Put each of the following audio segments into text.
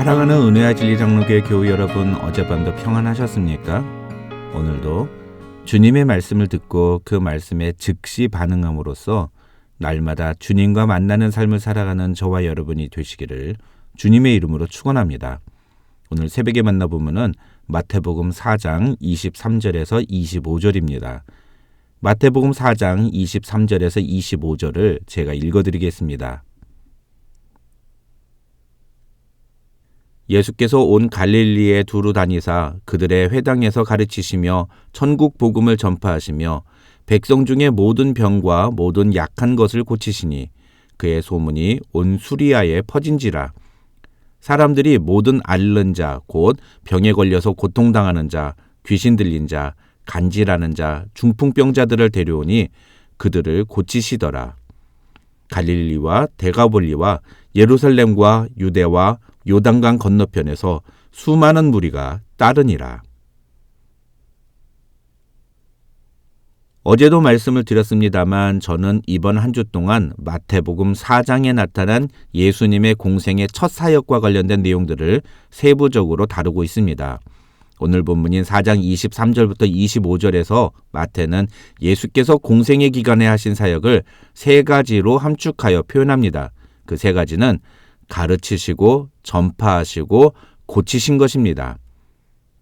사랑하는 은혜와 진리 장로교회 교우 여러분, 어젯밤도 평안하셨습니까? 오늘도 주님의 말씀을 듣고 그 말씀에 즉시 반응함으로써 날마다 주님과 만나는 삶을 살아가는 저와 여러분이 되시기를 주님의 이름으로 축원합니다. 오늘 새벽에 만나보면은 마태복음 4장 23절에서 25절입니다. 마태복음 4장 23절에서 25절을 제가 읽어드리겠습니다. 예수께서 온 갈릴리에 두루 다니사 그들의 회당에서 가르치시며 천국 복음을 전파하시며 백성 중에 모든 병과 모든 약한 것을 고치시니 그의 소문이 온 수리아에 퍼진지라. 사람들이 모든 앓는 자, 곧 병에 걸려서 고통당하는 자, 귀신 들린 자, 간질하는 자, 중풍병자들을 데려오니 그들을 고치시더라. 갈릴리와 데가볼리와 예루살렘과 유대와 요단강 건너편에서 수많은 무리가 따르니라. 어제도 말씀을 드렸습니다만 저는 이번 한 주 동안 마태복음 4장에 나타난 예수님의 공생의 첫 사역과 관련된 내용들을 세부적으로 다루고 있습니다. 오늘 본문인 4장 23절부터 25절에서 마태는 예수께서 공생의 기간에 하신 사역을 세 가지로 함축하여 표현합니다. 그 세 가지는 가르치시고 전파하시고 고치신 것입니다.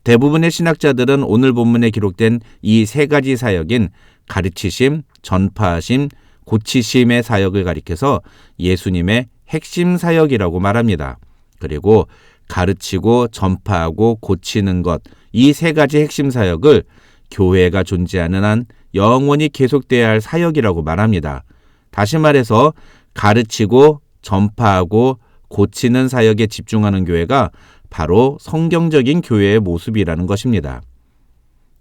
대부분의 신학자들은 오늘 본문에 기록된 이 세 가지 사역인 가르치심, 전파하심, 고치심의 사역을 가리켜서 예수님의 핵심 사역이라고 말합니다. 그리고 가르치고 전파하고 고치는 것, 이 세 가지 핵심 사역을 교회가 존재하는 한 영원히 계속돼야 할 사역이라고 말합니다. 다시 말해서 가르치고 전파하고 고치는 사역에 집중하는 교회가 바로 성경적인 교회의 모습이라는 것입니다.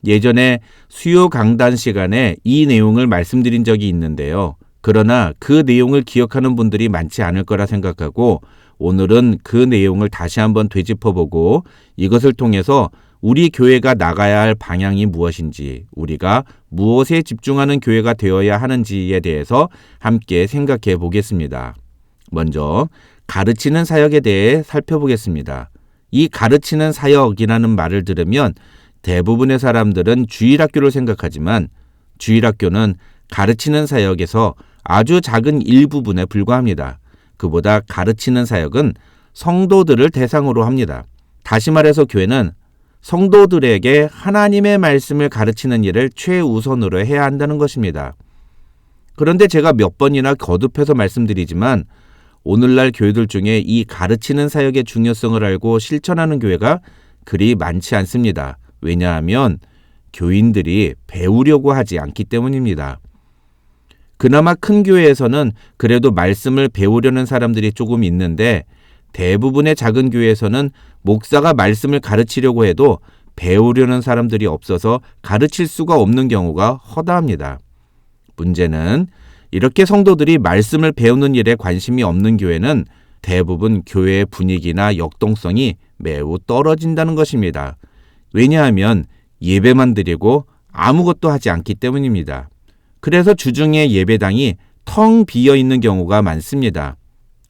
예전에 수요 강단 시간에 이 내용을 말씀드린 적이 있는데요. 그러나 그 내용을 기억하는 분들이 많지 않을 거라 생각하고 오늘은 그 내용을 다시 한번 되짚어보고 이것을 통해서 우리 교회가 나가야 할 방향이 무엇인지, 우리가 무엇에 집중하는 교회가 되어야 하는지에 대해서 함께 생각해 보겠습니다. 먼저 가르치는 사역에 대해 살펴보겠습니다. 이 가르치는 사역이라는 말을 들으면 대부분의 사람들은 주일학교를 생각하지만 주일학교는 가르치는 사역에서 아주 작은 일부분에 불과합니다. 그보다 가르치는 사역은 성도들을 대상으로 합니다. 다시 말해서 교회는 성도들에게 하나님의 말씀을 가르치는 일을 최우선으로 해야 한다는 것입니다. 그런데 제가 몇 번이나 거듭해서 말씀드리지만 오늘날 교회들 중에 이 가르치는 사역의 중요성을 알고 실천하는 교회가 그리 많지 않습니다. 왜냐하면 교인들이 배우려고 하지 않기 때문입니다. 그나마 큰 교회에서는 그래도 말씀을 배우려는 사람들이 조금 있는데 대부분의 작은 교회에서는 목사가 말씀을 가르치려고 해도 배우려는 사람들이 없어서 가르칠 수가 없는 경우가 허다합니다. 문제는 이렇게 성도들이 말씀을 배우는 일에 관심이 없는 교회는 대부분 교회의 분위기나 역동성이 매우 떨어진다는 것입니다. 왜냐하면 예배만 드리고 아무것도 하지 않기 때문입니다. 그래서 주중에 예배당이 텅 비어 있는 경우가 많습니다.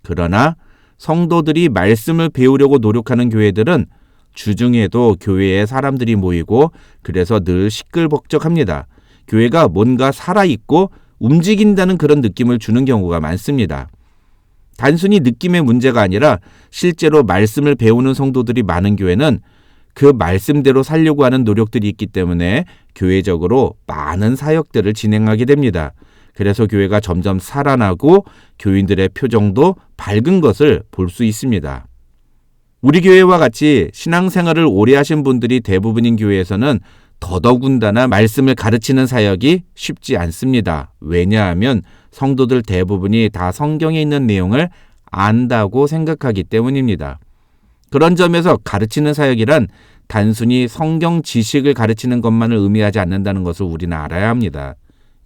그러나 성도들이 말씀을 배우려고 노력하는 교회들은 주중에도 교회에 사람들이 모이고 그래서 늘 시끌벅적합니다. 교회가 뭔가 살아있고 움직인다는 그런 느낌을 주는 경우가 많습니다. 단순히 느낌의 문제가 아니라 실제로 말씀을 배우는 성도들이 많은 교회는 그 말씀대로 살려고 하는 노력들이 있기 때문에 교회적으로 많은 사역들을 진행하게 됩니다. 그래서 교회가 점점 살아나고 교인들의 표정도 밝은 것을 볼 수 있습니다. 우리 교회와 같이 신앙생활을 오래 하신 분들이 대부분인 교회에서는 더더군다나 말씀을 가르치는 사역이 쉽지 않습니다. 왜냐하면 성도들 대부분이 다 성경에 있는 내용을 안다고 생각하기 때문입니다. 그런 점에서 가르치는 사역이란 단순히 성경 지식을 가르치는 것만을 의미하지 않는다는 것을 우리는 알아야 합니다.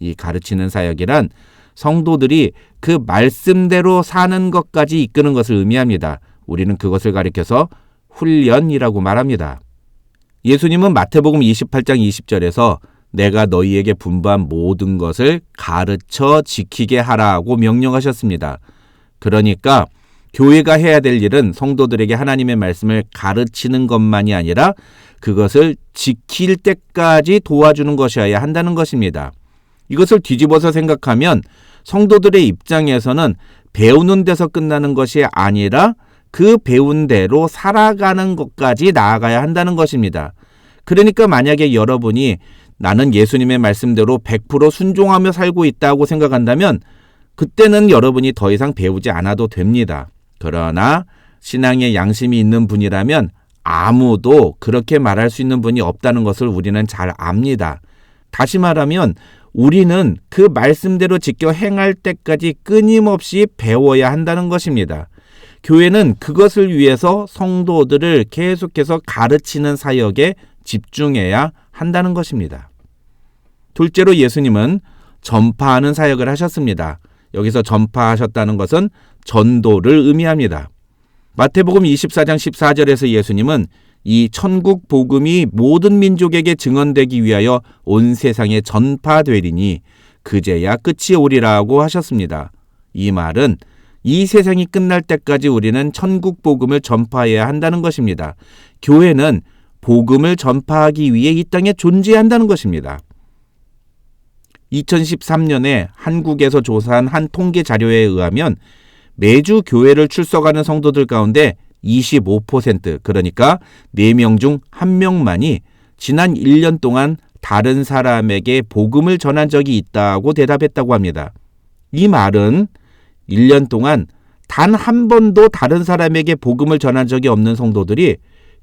이 가르치는 사역이란 성도들이 그 말씀대로 사는 것까지 이끄는 것을 의미합니다. 우리는 그것을 가리켜서 훈련이라고 말합니다. 예수님은 마태복음 28장 20절에서 내가 너희에게 분부한 모든 것을 가르쳐 지키게 하라고 명령하셨습니다. 그러니까 교회가 해야 될 일은 성도들에게 하나님의 말씀을 가르치는 것만이 아니라 그것을 지킬 때까지 도와주는 것이어야 한다는 것입니다. 이것을 뒤집어서 생각하면 성도들의 입장에서는 배우는 데서 끝나는 것이 아니라 그 배운 대로 살아가는 것까지 나아가야 한다는 것입니다. 그러니까 만약에 여러분이 나는 예수님의 말씀대로 100% 순종하며 살고 있다고 생각한다면 그때는 여러분이 더 이상 배우지 않아도 됩니다. 그러나 신앙의 양심이 있는 분이라면 아무도 그렇게 말할 수 있는 분이 없다는 것을 우리는 잘 압니다. 다시 말하면 우리는 그 말씀대로 지켜 행할 때까지 끊임없이 배워야 한다는 것입니다. 교회는 그것을 위해서 성도들을 계속해서 가르치는 사역에 집중해야 한다는 것입니다. 둘째로 예수님은 전파하는 사역을 하셨습니다. 여기서 전파하셨다는 것은 전도를 의미합니다. 마태복음 24장 14절에서 예수님은 이 천국 복음이 모든 민족에게 증언되기 위하여 온 세상에 전파되리니 그제야 끝이 오리라고 하셨습니다. 이 말은 이 세상이 끝날 때까지 우리는 천국 복음을 전파해야 한다는 것입니다. 교회는 복음을 전파하기 위해 이 땅에 존재한다는 것입니다. 2013년에 한국에서 조사한 한 통계 자료에 의하면 매주 교회를 출석하는 성도들 가운데 25%, 그러니까 4명 중 1명만이 지난 1년 동안 다른 사람에게 복음을 전한 적이 있다고 대답했다고 합니다. 이 말은 1년 동안 단 한 번도 다른 사람에게 복음을 전한 적이 없는 성도들이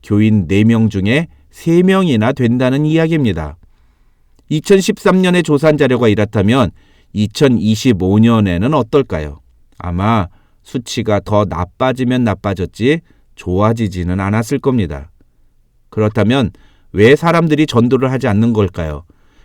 교인 4명 중에 3명이나 된다는 이야기입니다. 2013년에 조사한 자료가 이렇다면 2025년에는 어떨까요? 아마 수치가 더 나빠지면 나빠졌지 좋아지지는 않았을 겁니다. 그렇다면 왜 사람들이 전도를 하지 않는 걸까요?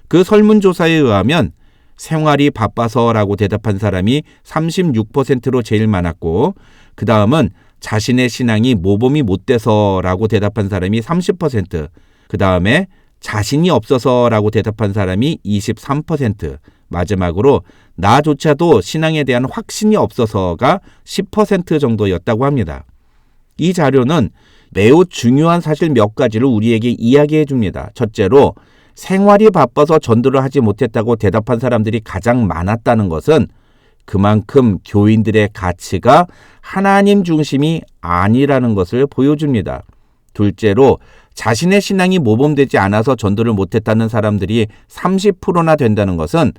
그 설문조사에 의하면 생활이 바빠서라고 대답한 사람이 36%로 제일 많았고 그 다음은 자신의 신앙이 모범이 못 돼서라고 대답한 사람이 30%, 그 다음에 자신이 없어서라고 대답한 사람이 23%, 마지막으로 나조차도 신앙에 대한 확신이 없어서가 10% 정도였다고 합니다. 이 자료는 매우 중요한 사실 몇 가지를 우리에게 이야기해 줍니다. 첫째로 생활이 바빠서 전도를 하지 못했다고 대답한 사람들이 가장 많았다는 것은 그만큼 교인들의 가치가 하나님 중심이 아니라는 것을 보여줍니다. 둘째로 자신의 신앙이 모범되지 않아서 전도를 못했다는 사람들이 30%나 된다는 것은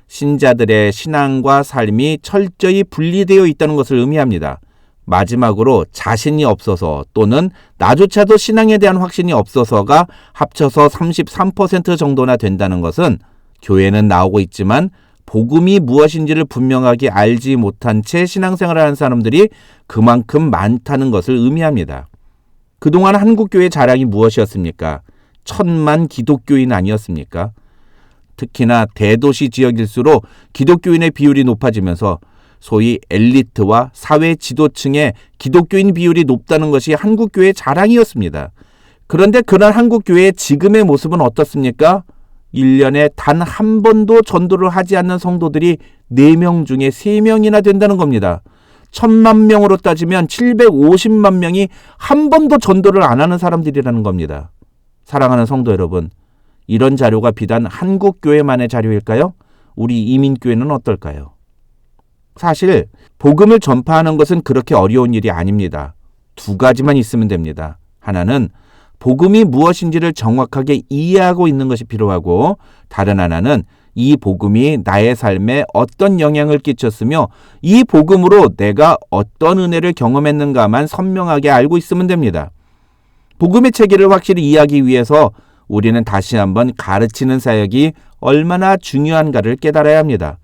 신자들의 신앙과 삶이 철저히 분리되어 있다는 것을 의미합니다. 마지막으로 자신이 없어서 또는 나조차도 신앙에 대한 확신이 없어서가 합쳐서 33% 정도나 된다는 것은 교회는 나오고 있지만 복음이 무엇인지를 분명하게 알지 못한 채 신앙생활을 하는 사람들이 그만큼 많다는 것을 의미합니다. 그동안 한국교회의 자랑이 무엇이었습니까? 1000만 기독교인 아니었습니까? 특히나 대도시 지역일수록 기독교인의 비율이 높아지면서 소위 엘리트와 사회 지도층의 기독교인 비율이 높다는 것이 한국교회의 자랑이었습니다. 그런데 그런 한국교회의 지금의 모습은 어떻습니까? 1년에 단 한 번도 전도를 하지 않는 성도들이 4명 중에 3명이나 된다는 겁니다. 1000만 명으로 따지면 750만 명이 한 번도 전도를 안 하는 사람들이라는 겁니다. 사랑하는 성도 여러분, 이런 자료가 비단 한국교회만의 자료일까요? 우리 이민교회는 어떨까요? 사실 복음을 전파하는 것은 그렇게 어려운 일이 아닙니다. 2가지만 있으면 됩니다. 하나는 복음이 무엇인지를 정확하게 이해하고 있는 것이 필요하고, 다른 하나는 이 복음이 나의 삶에 어떤 영향을 끼쳤으며 이 복음으로 내가 어떤 은혜를 경험했는가만 선명하게 알고 있으면 됩니다. 복음의 체계를 확실히 이해하기 위해서 우리는 다시 한번 가르치는 사역이 얼마나 중요한가를 깨달아야 합니다.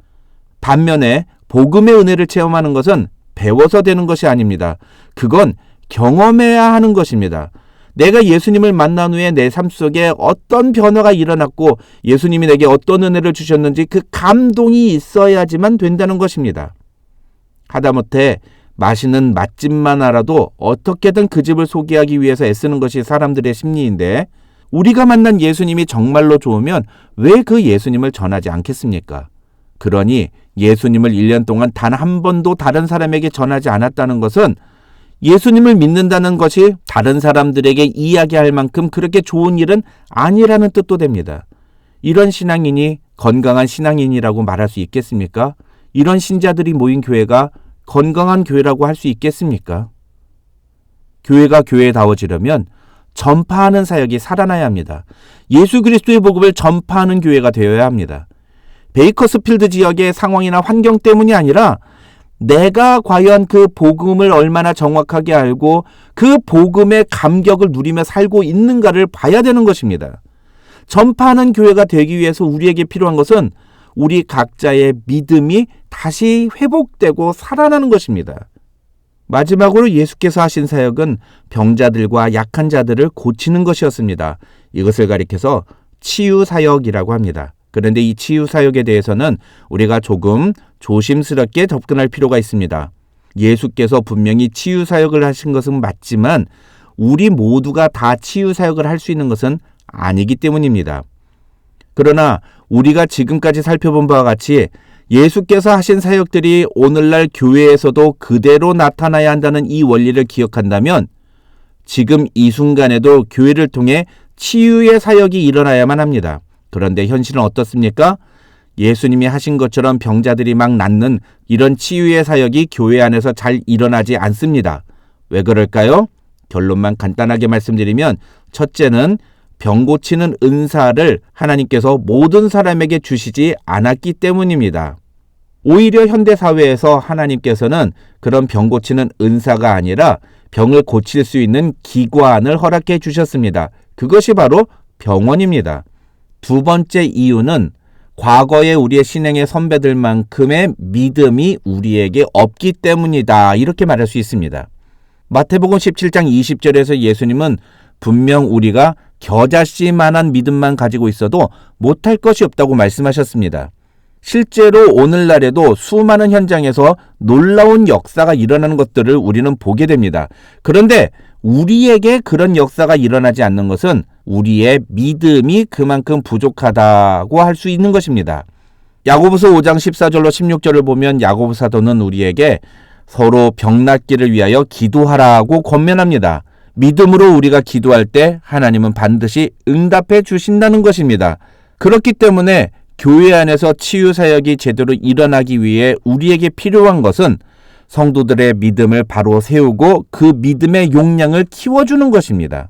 반면에 복음의 은혜를 체험하는 것은 배워서 되는 것이 아닙니다. 그건 경험해야 하는 것입니다. 내가 예수님을 만난 후에 내 삶 속에 어떤 변화가 일어났고 예수님이 내게 어떤 은혜를 주셨는지 그 감동이 있어야지만 된다는 것입니다. 하다못해 맛있는 맛집만 알아도 어떻게든 그 집을 소개하기 위해서 애쓰는 것이 사람들의 심리인데, 우리가 만난 예수님이 정말로 좋으면 왜 그 예수님을 전하지 않겠습니까? 그러니 예수님을 1년 동안 단 한 번도 다른 사람에게 전하지 않았다는 것은 예수님을 믿는다는 것이 다른 사람들에게 이야기할 만큼 그렇게 좋은 일은 아니라는 뜻도 됩니다. 이런 신앙인이 건강한 신앙인이라고 말할 수 있겠습니까? 이런 신자들이 모인 교회가 건강한 교회라고 할 수 있겠습니까? 교회가 교회다워지려면 전파하는 사역이 살아나야 합니다. 예수 그리스도의 복음을 전파하는 교회가 되어야 합니다. 베이커스필드 지역의 상황이나 환경 때문이 아니라 내가 과연 그 복음을 얼마나 정확하게 알고 그 복음의 감격을 누리며 살고 있는가를 봐야 되는 것입니다. 전파하는 교회가 되기 위해서 우리에게 필요한 것은 우리 각자의 믿음이 다시 회복되고 살아나는 것입니다. 마지막으로 예수께서 하신 사역은 병자들과 약한 자들을 고치는 것이었습니다. 이것을 가리켜서 치유사역이라고 합니다. 그런데 이 치유사역에 대해서는 우리가 조금 조심스럽게 접근할 필요가 있습니다. 예수께서 분명히 치유사역을 하신 것은 맞지만 우리 모두가 다 치유사역을 할 수 있는 것은 아니기 때문입니다. 그러나 우리가 지금까지 살펴본 바와 같이 예수께서 하신 사역들이 오늘날 교회에서도 그대로 나타나야 한다는 이 원리를 기억한다면 지금 이 순간에도 교회를 통해 치유의 사역이 일어나야만 합니다. 그런데 현실은 어떻습니까? 예수님이 하신 것처럼 병자들이 막 낫는 이런 치유의 사역이 교회 안에서 잘 일어나지 않습니다. 왜 그럴까요? 결론만 간단하게 말씀드리면 첫째는 병 고치는 은사를 하나님께서 모든 사람에게 주시지 않았기 때문입니다. 오히려 현대사회에서 하나님께서는 그런 병 고치는 은사가 아니라 병을 고칠 수 있는 기관을 허락해 주셨습니다. 그것이 바로 병원입니다. 두 번째 이유는 과거의 우리의 신앙의 선배들만큼의 믿음이 우리에게 없기 때문이다. 이렇게 말할 수 있습니다. 마태복음 17장 20절에서 예수님은 분명 우리가 겨자씨만한 믿음만 가지고 있어도 못할 것이 없다고 말씀하셨습니다. 실제로 오늘날에도 수많은 현장에서 놀라운 역사가 일어나는 것들을 우리는 보게 됩니다. 그런데 우리에게 그런 역사가 일어나지 않는 것은 우리의 믿음이 그만큼 부족하다고 할 수 있는 것입니다. 야고보서 5장 14절로 16절을 보면 야고보 사도는 우리에게 서로 병 낫기를 위하여 기도하라고 권면합니다. 믿음으로 우리가 기도할 때 하나님은 반드시 응답해 주신다는 것입니다. 그렇기 때문에 교회 안에서 치유사역이 제대로 일어나기 위해 우리에게 필요한 것은 성도들의 믿음을 바로 세우고 그 믿음의 용량을 키워주는 것입니다.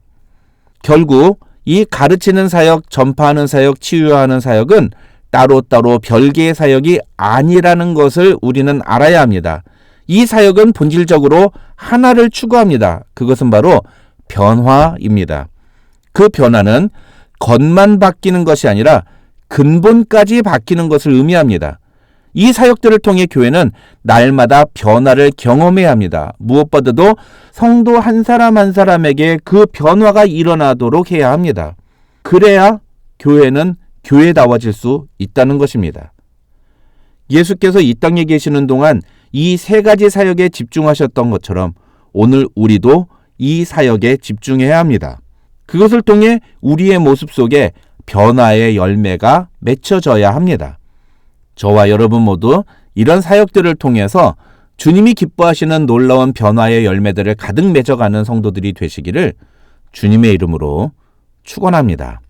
결국 이 가르치는 사역, 전파하는 사역, 치유하는 사역은 따로따로 별개의 사역이 아니라는 것을 우리는 알아야 합니다. 이 사역은 본질적으로 하나를 추구합니다. 그것은 바로 변화입니다. 그 변화는 겉만 바뀌는 것이 아니라 근본까지 바뀌는 것을 의미합니다. 이 사역들을 통해 교회는 날마다 변화를 경험해야 합니다. 무엇보다도 성도 한 사람 한 사람에게 그 변화가 일어나도록 해야 합니다. 그래야 교회는 교회다워질 수 있다는 것입니다. 예수께서 이 땅에 계시는 동안 이 세 가지 사역에 집중하셨던 것처럼 오늘 우리도 이 사역에 집중해야 합니다. 그것을 통해 우리의 모습 속에 변화의 열매가 맺혀져야 합니다. 저와 여러분 모두 이런 사역들을 통해서 주님이 기뻐하시는 놀라운 변화의 열매들을 가득 맺어가는 성도들이 되시기를 주님의 이름으로 축원합니다.